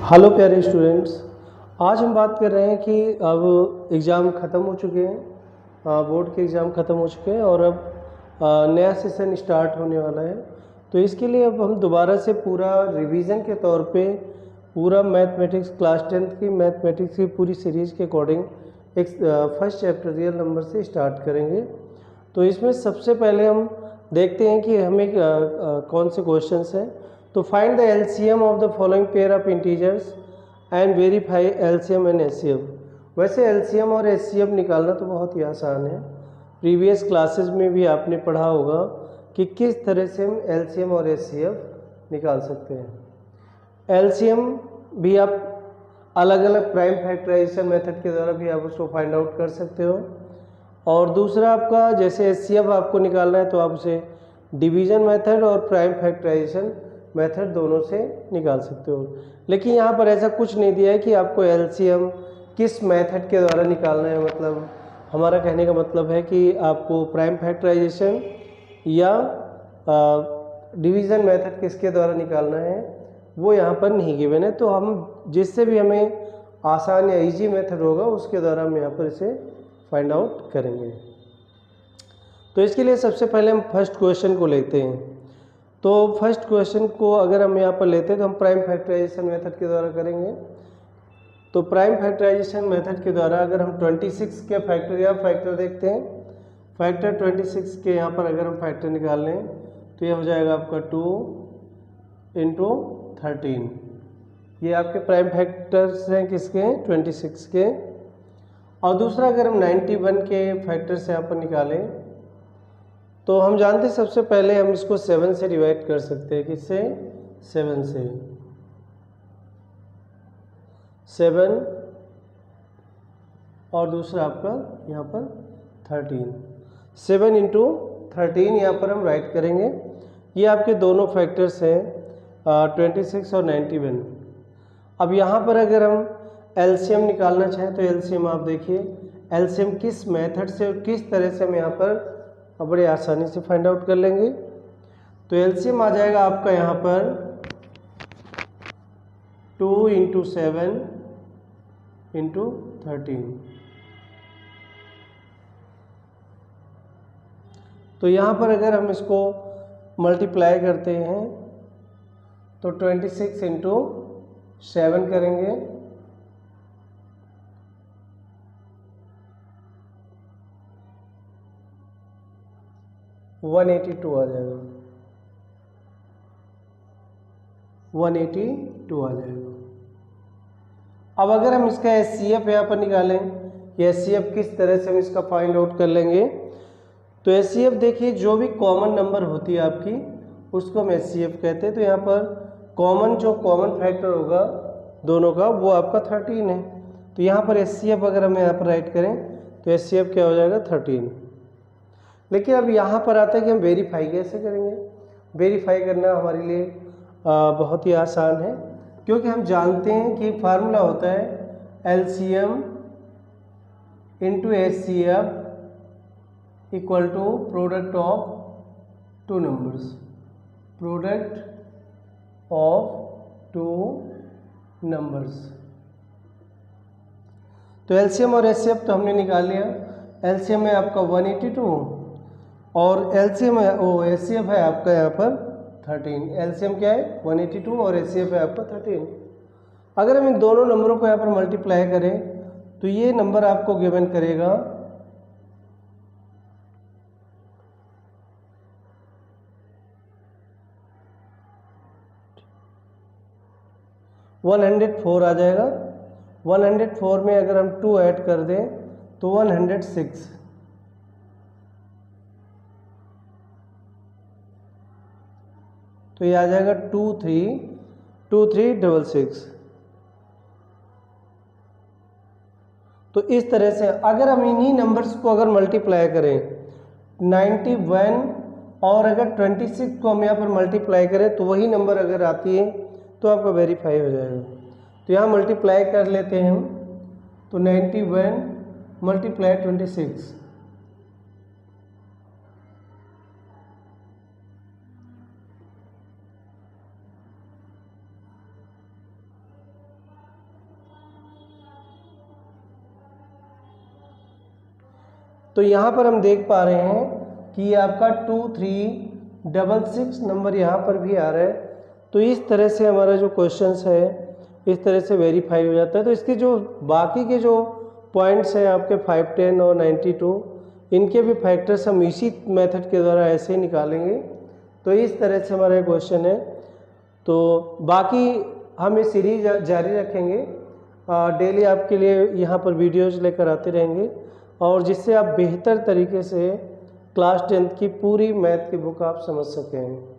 Hello प्यारे students, आज हम बात कर रहे हैं कि अब एग्ज़ाम ख़त्म हो चुके हैं। बोर्ड के एग्ज़ाम ख़त्म हो चुके हैं और अब नया सेशन स्टार्ट होने वाला है। तो इसके लिए अब हम दोबारा से पूरा रिवीजन के तौर पे पूरा मैथमेटिक्स क्लास 10th की मैथमेटिक्स की पूरी सीरीज़ के अकॉर्डिंग एक फर्स्ट चैप्टर रियल नंबर से स्टार्ट करेंगे। तो इसमें सबसे पहले हम देखते हैं कि हमें कौन से क्वेश्चंस हैं। तो find the LCM of the following pair of integers and verify LCM and HCF. वैसे एलसीएम और एचसीएफ निकालना तो बहुत ही आसान है। प्रीवियस क्लासेस में भी आपने पढ़ा होगा कि किस तरह से हम एलसीएम और एचसीएफ निकाल सकते हैं। एलसीएम भी आप अलग अलग प्राइम फैक्टराइजेशन मेथड के द्वारा भी आप उसको फाइंड आउट कर सकते हो। और दूसरा आपका जैसे एचसीएफ आपको निकालना है तो आप उसे डिवीजन मेथड और प्राइम फैक्टराइजेशन मेथड दोनों से निकाल सकते हो। लेकिन यहाँ पर ऐसा कुछ नहीं दिया है कि आपको एलसीएम किस मेथड के द्वारा निकालना है। मतलब हमारा कहने का मतलब है कि आपको प्राइम फैक्टराइजेशन या डिवीज़न मेथड किसके द्वारा निकालना है वो यहाँ पर नहीं गिवन है। तो हम जिससे भी हमें आसान या इजी मेथड होगा उसके द्वारा हम यहाँ पर इसे फाइंड आउट करेंगे। तो इसके लिए सबसे पहले हम फर्स्ट क्वेश्चन को लेते हैं। तो फर्स्ट क्वेश्चन को अगर हम यहाँ पर लेते हैं तो हम प्राइम फैक्टराइजेशन मेथड के द्वारा करेंगे। तो प्राइम फैक्टराइजेशन मेथड के द्वारा अगर हम 26 के फैक्टर देखते हैं, फैक्टर 26 के यहाँ पर अगर हम फैक्टर निकाल लें तो ये हो जाएगा आपका 2 इंटू 13। ये आपके प्राइम फैक्टर्स हैं किसके, 26 के। और दूसरा अगर हम 91 के फैक्टर से यहाँ पर निकालें तो हम जानते हैं सबसे पहले हम इसको 7 से डिवाइड कर सकते हैं। किससे, 7 से। 7 और दूसरा आपका यहाँ पर 13। 7 इंटू 13 यहाँ पर हम राइट करेंगे। ये आपके दोनों फैक्टर्स हैं 26 और 91। अब यहाँ पर अगर हम एलसीएम निकालना चाहें तो एलसीएम आप देखिए एलसीएम किस मेथड से और किस तरह से हम यहाँ पर बड़े आसानी से फाइंड आउट कर लेंगे। तो एलसीएम आ जाएगा आपका यहाँ पर 2 इंटू 7 इंटू 13। तो यहाँ पर अगर हम इसको मल्टीप्लाई करते हैं तो 26 इंटू 7 करेंगे, वन 182 आ जाएगा, 182 आ जाएगा। अब अगर हम इसका एचसीएफ यहाँ पर निकालें कि एचसीएफ किस तरह से हम इसका फाइंड आउट कर लेंगे। तो एचसीएफ देखिए जो भी कॉमन नंबर होती है आपकी उसको हम एचसीएफ कहते हैं। तो यहाँ पर जो कॉमन फैक्टर होगा दोनों का वो आपका 13 है। तो यहाँ पर एचसीएफ अगर हम यहाँ पर राइट करें तो एचसीएफ क्या हो जाएगा, 13। लेकिन अब यहाँ पर आता है कि हम वेरीफाई कैसे करेंगे। वेरीफाई करना हमारे लिए बहुत ही आसान है, क्योंकि हम जानते हैं कि फार्मूला होता है LCM into HCF equal to product of two numbers, product of two numbers. तो एलसीएम और एचसीएफ तो हमने निकाल लिया। एलसीएम है आपका 182 और एलसीएम है एचसीएफ है आपका यहाँ पर 13। एलसीएम क्या है 182 और एचसीएफ है आपका 13। अगर हम इन दोनों नंबरों को यहाँ पर मल्टीप्लाई करें तो ये नंबर आपको गिवन करेगा 104 आ जाएगा। 104 में अगर हम 2 ऐड कर दें तो 106। तो ये आ जाएगा 2366। तो इस तरह से अगर हम इन्हीं नंबर्स को अगर मल्टीप्लाई करें 91 और अगर 26 को हम यहाँ पर मल्टीप्लाई करें तो वही नंबर अगर आती है तो आपका वेरीफाई हो जाएगा। तो यहाँ मल्टीप्लाई कर लेते हैं हम। तो 91 मल्टीप्लाई 26, तो यहाँ पर हम देख पा रहे हैं कि आपका 2366 नंबर यहाँ पर भी आ रहा है। तो इस तरह से हमारा जो क्वेश्चंस है इस तरह से वेरीफाई हो जाता है। तो इसके जो बाकी के जो पॉइंट्स हैं आपके 5, 10 और 92, इनके भी फैक्टर्स हम इसी मेथड के द्वारा ऐसे ही निकालेंगे। तो इस तरह से हमारा क्वेश्चन है। तो बाकी हम ये सीरीज जारी रखेंगे, डेली आपके लिए यहाँ पर वीडियोज़ लेकर आते रहेंगे, और जिससे आप बेहतर तरीके से क्लास 10th की पूरी मैथ की बुक आप समझ सकें।